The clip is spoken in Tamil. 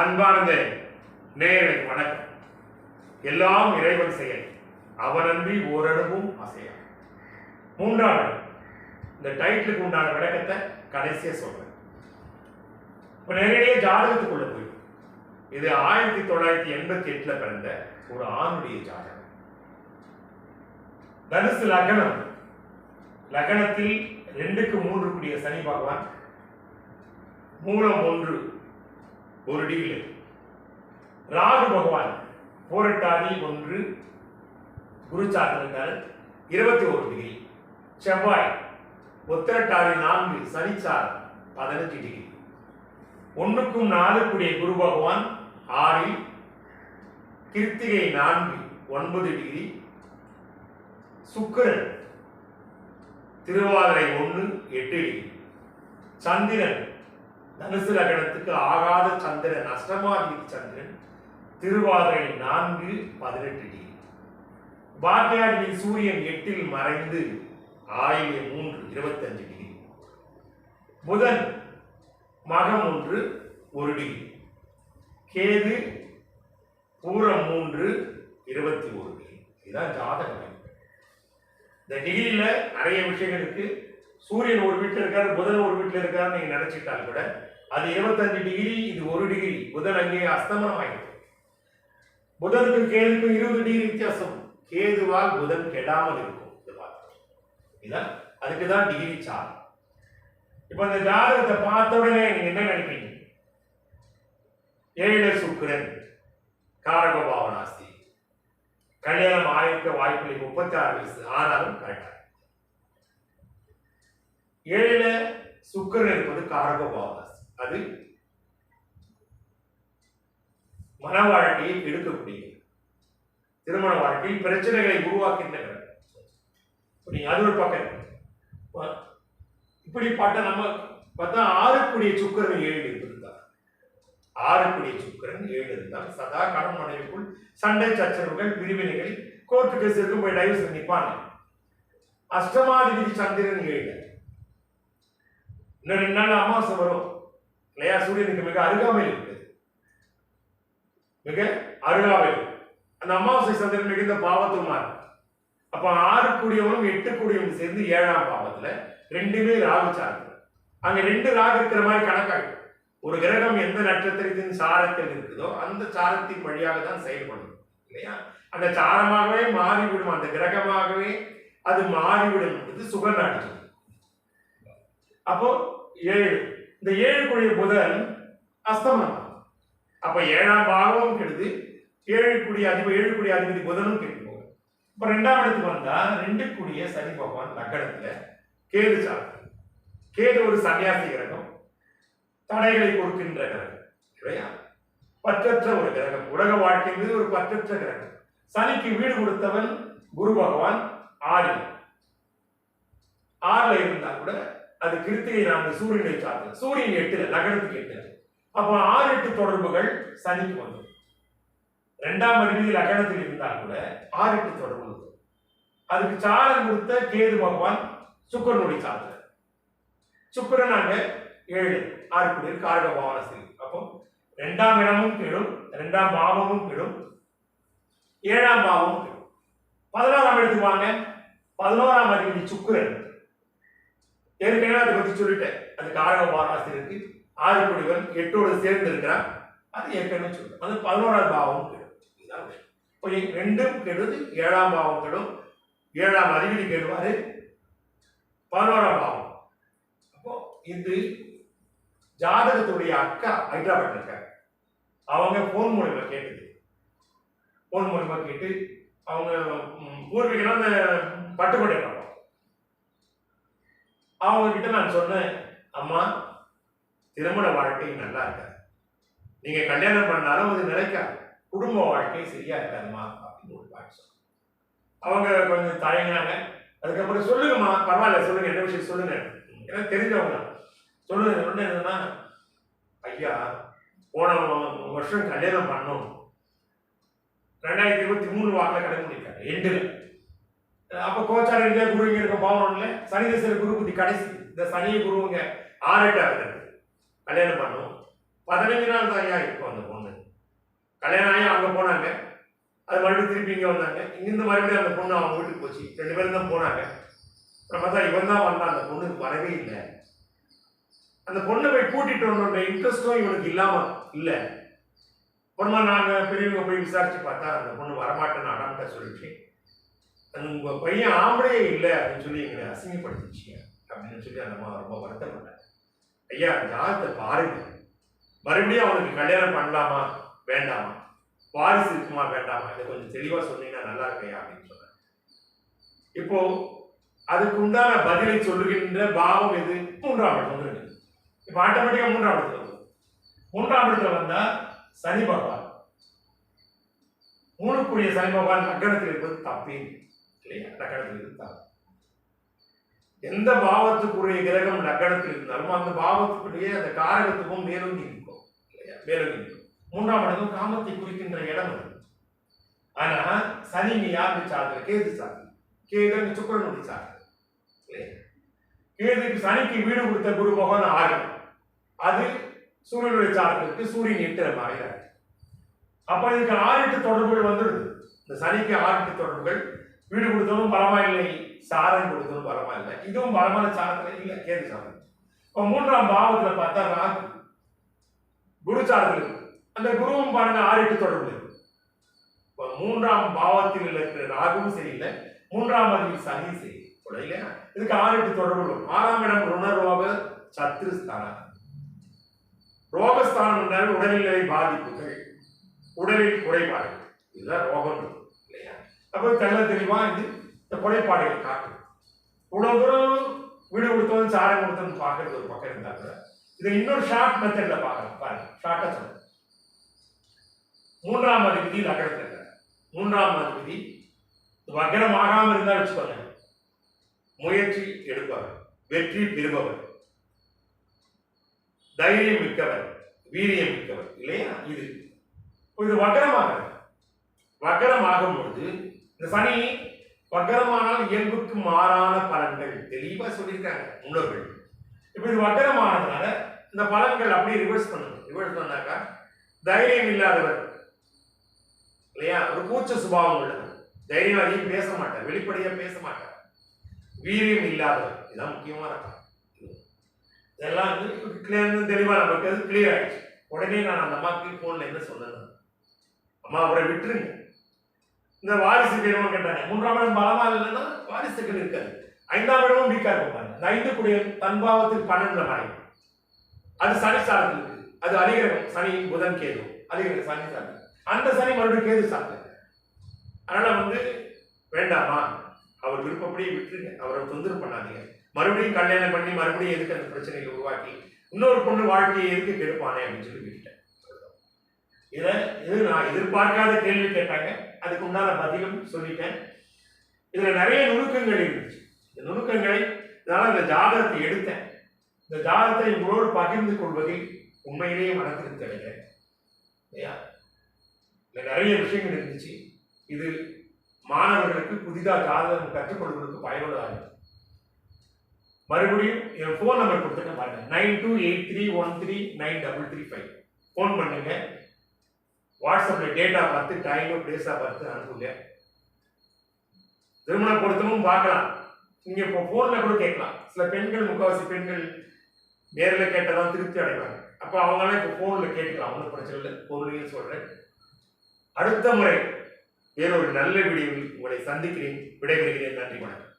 அன்பார்ந்த நேயர்களுக்கு வணக்கம். எல்லாம் இறைவன் செயல், அவனன்றி ஓரளவும் அசையா. மூன்றாவது இந்த டைட்டிலுக்கு உண்டான விளக்கத்தை கடைசியா சொல்றேன். இப்ப நேரடியே ஜாதகத்துக்குள்ள போய் இது 1988 பிறந்த ஒரு ஆணுடைய ஜாதகம். தனுசு லக்னம், லக்னத்தில் 2க்கு 3 கூடிய சனி பகவான், மூலம் 1 ஒரு டிகிரி. ராகு பகவான் போரட்டாதி 1 குரு சாத்திரத்தால் 21 டிகிரி. செவ்வாய் உத்திரட்டாதி 4 சனிச்சார் 15 டிகிரி. 1க்கும் 4 கூடிய குரு பகவான் 6, கிருத்திகை 4 9 டிகிரி. சுக்கிரன் திருவாதிரை 1 8 டிகிரி. சந்திரன் தனுசு லக்னத்துக்கு ஆகாத சந்திரன், அஷ்டமாதிபதி சந்திரன் திருவாதிரை 4 18 டிகிரி. பாக்கியாதிபதி சூரியன் 8 மறைந்து ஆயில்யம் 3 25 டிகிரி. புதன் மகம் 1 1 டிகிரி. கேது பூரம் 3 21 டிகிரி. இதுதான் ஜாதகம். இந்த டிகிரியில நிறைய விஷயங்கள் இருக்கு. சூரியன் ஒரு வீட்டில் இருக்காரு, புதன் ஒரு வீட்டில் இருக்காரு நீங்க நினைச்சிட்டால் கூட அது 25 டிகிரி, இது 1 டிகிரி. புதன் அங்கே அஸ்தமனம் ஆகிடும். புதனுக்கும் கேதுக்கும் 20 டிகிரி வித்தியாசம். கேதுவால் புதன் கெடாமல் இருக்கும். இதான் அதுக்குதான் டிகிரி சார். இப்ப இந்த ஜாதகத்தை பார்த்த உடனே நீங்க என்ன நினைப்பீங்க? 7 சுக்கிரன் காரக பாவனாஸ்தி, கல்யாணம் ஆயிருக்க வாய்ப்பில்லை, 36 வயசு ஆனாலும் கரெக்டா. 7 சுக்கிரன் இருப்பது காரக பாவனாஸ்தி. அது மன வாழ்க்கையை கெடுக்கக்கூடிய, திருமண வாழ்க்கையில் பிரச்சனைகளை உருவாக்கின்ற அது ஒரு பக்கம். இப்படி பார்த்தா நம்ம பார்த்தா 6 கூடிய சுக்கிரன் 7 இருந்தார். 6 கூடிய சுக்கிரன் 7 இருந்தால் சதா கடன் மனைவிக்குள் சண்டை சச்சரவுகள், பிரிவினைகள், கோர்ட்டு கேஸ் இருக்கும், போய் டைவர்ஸ் நிற்பாங்க. அஷ்டமாதிபதி சந்திரன் 7. இன்னும் 2 நாள் அமாவாசை வரும் இல்லையா? சூரியனுக்கு மிக அருகாமையில் இருக்குது, மிக அருகாமையில். அந்த அமாவாசை சந்திரன் மிகுந்த பாவத்துவமா இருக்கு. அப்ப 6 கூடியவனும் 8 கூடியவனும் சேர்ந்து 7ஆம் பாவத்துல, ரெண்டுமே ராகு சார்ந்து. அங்க 2 ராகு இருக்கிற மாதிரி கணக்காகும். ஒரு கிரகம் எந்த நட்சத்திரத்தின் சாரத்தில் இருக்குதோ அந்த சாரத்தின் வழியாக தான் செயல்படும் இல்லையா? அந்த சாரமாகவே மாறிவிடும், அந்த கிரகமாகவே அது மாறிவிடும். இது சுகநாடி. அப்போ 7, இந்த 7 கூடிய புதன் அஸ்தமனம். அப்ப 7ஆம் பாவமும் கெடுது, 7 கூடிய அதிபதி புதனும் கெடுது. இப்ப 2ஆம் இடத்துக்கு வந்தா 2 கூடிய சனி பகவான் லக்னத்துல கேது சார்ந்து. கேது ஒரு சன்னியாசி கிரகம், தடைகளை கொடுக்கின்ற கிரகம் இல்லையா? பற்றற்ற ஒரு கிரகம். உலக வாழ்க்கை மீது ஒரு பற்றற்ற கிரகம். சனிக்கு வீடு கொடுத்தவன் குரு பகவான் 6 இருந்தா கூட அது கிருத்திகை 4 சூரியனை சார்ந்தது. சூரியன் 8 லக்னத்துக்கு 8. அப்போ 6 8 தொடர்புகள் சனிக்கு வந்தது. 2ஆம் அதிபதி லக்னத்தில் இருந்தால் கூட 6 8 தொடர்பு. அதுக்கு சாரம் கொடுத்த கேது பகவான் சுக்கிரனுடைய சார்ந்த. சுக்கிரன் அங்க 7 6 கூடிய காரக பாவனாஸ்தி. அப்போ 2ஆம் இடமும் கெடும், 2ஆம் பாவமும் கெடும், 7ஆம் பாவமும் கெடும். 11ஆம் இடத்துக்கு வாங்க. 11ஆம் அதிபதி சுக்கிரன். ஏற்கனவே அதை பத்தி சொல்லிட்டேன். அது காரக பாவனாஸ்தி இருக்கு, 6 கூடியவன் 8ஓடு சேர்ந்து இருக்கிறான். அது ஏற்கனவே சொல்றேன். அது 11ஆம் பாவமும் கெடும். இதுதான் விஷயம். இப்போ 2ம் கெடுது, 7ஆம் பாவம் கெடும், 7ஆம் அதிபதி கெடுவாரு, 11ஆம் பாவம். அப்போ இது ஜாதகத்துடைய அக்கா ஹைதராபாத்ல இருக்காங்க. அவங்க போன் மூலமா கேட்டது. போன் மூலமா கேட்டு அவங்க பூர்வீகம் அந்த பட்டுக்கோட்டை பார்ப்பாங்க. அவங்க கிட்ட நான் சொன்னேன், அம்மா திருமண வாழ்க்கை நல்லா இருக்காது, நீங்க கல்யாணம் பண்ணாலும் அது நிலைக்காது, குடும்ப வாழ்க்கை சரியா இருக்காதுமா அப்படின்னு ஒரு பாட்டு சொன்னாங்க. அவங்க கொஞ்சம் தயங்கினாங்க. அதுக்கப்புறம் சொல்லுங்கம்மா, பரவாயில்ல சொல்லுங்க, என்ன விஷயம் சொல்லுங்க, எனக்கு தெரிஞ்சவங்க சொல்லுங்க. ஒண்ணு என்னன்னா, ஐயா போன வருஷம் கல்யாணம் பண்ணோம், 2023 வாக்கில் கல்யாணம் பண்ணிருக்காங்க எண்டுல. அப்ப கோச்சார ரீதியா குரு இங்க இருக்க பாவம் இல்லை, சனி திசை குரு புத்தி கடைசி. இந்த சனியை குருவுங்க 6 8 கல்யாணம் பண்ணும், 15 நாள் தான் ஐயா இருக்கும் அந்த பொண்ணு. கல்யாணம் ஆகி அங்க போனாங்க, அது மறுபடியும் திருப்பி இங்க வந்தாங்க, இங்கிருந்து மறுபடியும் அந்த பொண்ணு அவங்க வீட்டுக்கு போச்சு. 2 பேரும் தான் போனாங்க. அப்புறம் பார்த்தா இவன் தான் வந்தான், அந்த பொண்ணுக்கு வரவே இல்லை. அந்த பொண்ணை போய் கூட்டிட்டு வரணுன்ற இன்ட்ரெஸ்டும் இவனுக்கு இல்லாம இல்லை. அப்புறமா நாங்க பெரியவங்க போய் விசாரிச்சு பார்த்தா அந்த பொண்ணு வரமாட்டேன்னு அடாமட்ட சொல்லிச்சு. உங்க பையன் ஆம்பளே இல்லை அப்படின்னு சொல்லி எங்களை அசிங்கப்படுத்திச்சு அப்படின்னு சொல்லி அந்த அம்மா ரொம்ப வருத்தப்பட்டாங்க. ஐயா ஜாதகத்தை பாருங்க, மறுபடியும் அவனுக்கு கல்யாணம் பண்ணலாமா வேண்டாமா, வாரிசு இருக்குமா வேண்டாமா, இதை கொஞ்சம் தெளிவா சொன்னீங்கன்னா நல்லா இருக்கையா அப்படின்னு சொன்னாங்க. இப்போ அதுக்கு உண்டான பதிலை சொல்லுகின்ற பாவம் எது? 3ஆம் இடம் வந்துருக்கு. இப்போ ஆட்டோமேட்டிக்கா 3ஆம் இடத்துல வரும். 3ஆம் இடத்துல வந்தா சனி பகவான், 3க்குரிய சனி பகவான் லக்னத்தில் இருப்பது தப்பே இல்லையா? லக்னத்தில் இருந்து தப்பு. எந்த பாவத்துக்குரிய கிரகம் லக்னத்தில் இருந்தாலும் அந்த பாவத்துக்குரிய அந்த காரகத்துக்கும் மேலோங்கி இருக்கும் இல்லையா? மேலோங்கி இருக்கும். 3ஆம் இடம் காமத்தை குறிக்கின்ற இடம் அது. ஆனா சனி யாருடைய சார்ந்த? கேது சார்ந்த. கேது சுக்கிரனுடைய சார்ந்த. கேதுக்கு சனிக்கு வீடு கொடுத்த குரு பகவான் 6, அது சூரியனுடைய சார்ந்ததுக்கு சூரியன் 8 மாறினார். அப்ப இதுக்கு 6-8 தொடர்புகள் வந்துடுது. இந்த சனிக்கு 6-8 தொடர்புகள். வீடு கொடுத்ததும் பலமா இல்லை, சாரம் கொடுத்ததும் பலமா இல்லை, இதுவும் பலமான சாரத்துல இல்லை, கேது சாரம். இப்ப 3ஆம் பாவத்துல பார்த்தா ராகு குரு சாரத்தில் இருக்கு. அந்த குருவும் பாருங்க 6-8 தொடர்பு இருக்கு. இப்ப 3ஆம் பாவத்தில் இருக்கிற ராகுவும் சரியில்லை, 3ஆம் அதில் சனி சரி இல்லையா? இதுக்கு 6-8 தொடர்புகள். 6ஆம் இடம் ருணரோக சத்ருஸ்தானம். ரோகஸ்தானம் என்றால் உடல்நிலை பாதிப்புகள், உடலில் குறைபாடுகள், இதுதான் ரோகம் இல்லையா? அப்போ தெல்ல தெளிவா இது இந்த குறைபாடுகள் காட்டும். இவ்வளவு தூரம் வீடு கொடுத்தவன் சாரம் கொடுத்தவன் பார்க்கறது ஒரு பக்கம் இருந்தா கூட இதை இன்னொரு ஷார்ட் மெத்தட்ல பார்க்கலாம். பாருங்க, ஷார்ட்டா சொல்றேன். 3ஆம் அதிபதி லக்னத்தில் இருக்கார். 3ஆம் அதிபதி வக்ரமாகாம இருந்தா வச்சுக்கோங்க, முயற்சி எடுப்பவர், வெற்றி பெறுபவர், தைரியம் மிக்கவர், வீரியம் மிக்கவர் இல்லையா? இது வக்ரமாகும் பொழுது இந்த சனி வக்ரமானால் இயல்புக்கு மாறான பலன்கள் தெளிவா சொல்லியிருக்காங்க முன்னோர்கள். இப்ப இது வக்ரமானதுனால இந்த பலன்கள் அப்படியே ரிவர்ஸ் பண்ணணும். ரிவர்ஸ் பண்ணாக்கா தைரியம் இல்லாதவர் இல்லையா? ஒரு கூச்ச சுபாவம் உள்ளவர், தைரியம் அதிகம் பேச மாட்டார், வெளிப்படையா பேச மாட்டார், வீரியம் இல்லாதவர், இதுதான் முக்கியமான காரணம். இதெல்லாம் வந்து தெளிவா நமக்கு அது கிளியர் ஆயிடுச்சு. உடனே நான் அந்த அம்மாவுக்கு போன்ல என்ன சொன்னேன், அம்மா அவரை விட்டுருங்க, இந்த வாரிசு வேணும்னு கேட்டாங்க. 3ஆம் இடம் பலமா இல்லைன்னா வாரிசுகள் இருக்காது. 5ஆம் இடமும் வீக்கா இருப்பாங்க. இந்த 5 தன்பாவத்துக்கு 12 மறை, அது சனி சாரத்தில் இருக்கு. அது அதிகிரகம், சனி புதன் கேது அதிகிரகம், சனி சாரத்தில். அந்த சனி மறுபடியும் கேது சாரத்தில். அதனால வந்து வேண்டாமா, அவர் விருப்பப்படியே விட்டுருங்க, அவரை தொந்தரவு பண்ணாதீங்க. மறுபடியும் கல்யாணம் பண்ணி மறுபடியும் எதுக்கு அந்த பிரச்சனைகளை உருவாக்கி இன்னொரு பொண்ணு வாழ்க்கையை எதுக்கு கெடுப்பானே அப்படின்னு சொல்லி விட்டுட்டேன். இது நான் எதிர்பார்க்காத கேள்வி கேட்டாங்க, அதுக்கு உண்டான பதிலும் சொல்லிட்டேன். இதுல நிறைய நுணுக்கங்கள் இருந்துச்சு. இந்த நுணுக்கங்களை இதனால இந்த ஜாதகத்தை எடுத்தேன். இந்த ஜாதகத்தை உங்களோடு பகிர்ந்து கொள்வதில் உண்மையிலேயே மனத்திற்கு கிடைக்கிறேன் இல்லையா? இதுல நிறைய விஷயங்கள் இருந்துச்சு. இது மாணவர்களுக்கு புதிதாக ஜாதகம் கற்றுக்கொள்வதற்கு பயனுள்ளதாக இருக்கும். மறுபடியும் என் போன் நம்பர் கொடுத்துட்டு பாருங்க, 9283139335 போன் பண்ணுங்க. வாட்ஸ்அப்ல டேட்டா பார்த்து டைம் பிளேஸா பார்த்து அனுப்புங்க. திருமண பொருத்தமும் பார்க்கலாம். நீங்க இப்போ போன்ல கூட கேட்கலாம். சில பெண்கள், முக்காவாசி பெண்கள் நேரில் கேட்டதான் திருப்தி அடைவாங்க. அப்ப அவங்களாம் இப்போ போன்ல கேட்கலாம், ஒன்றும் பிரச்சனை இல்லை. பொருளையும் சொல்றேன். அடுத்த முறை வேறொரு நல்ல வீடியோவில் உங்களை சந்திக்கிறேன். விடைபெறுகிறேன். நன்றி, வணக்கம்.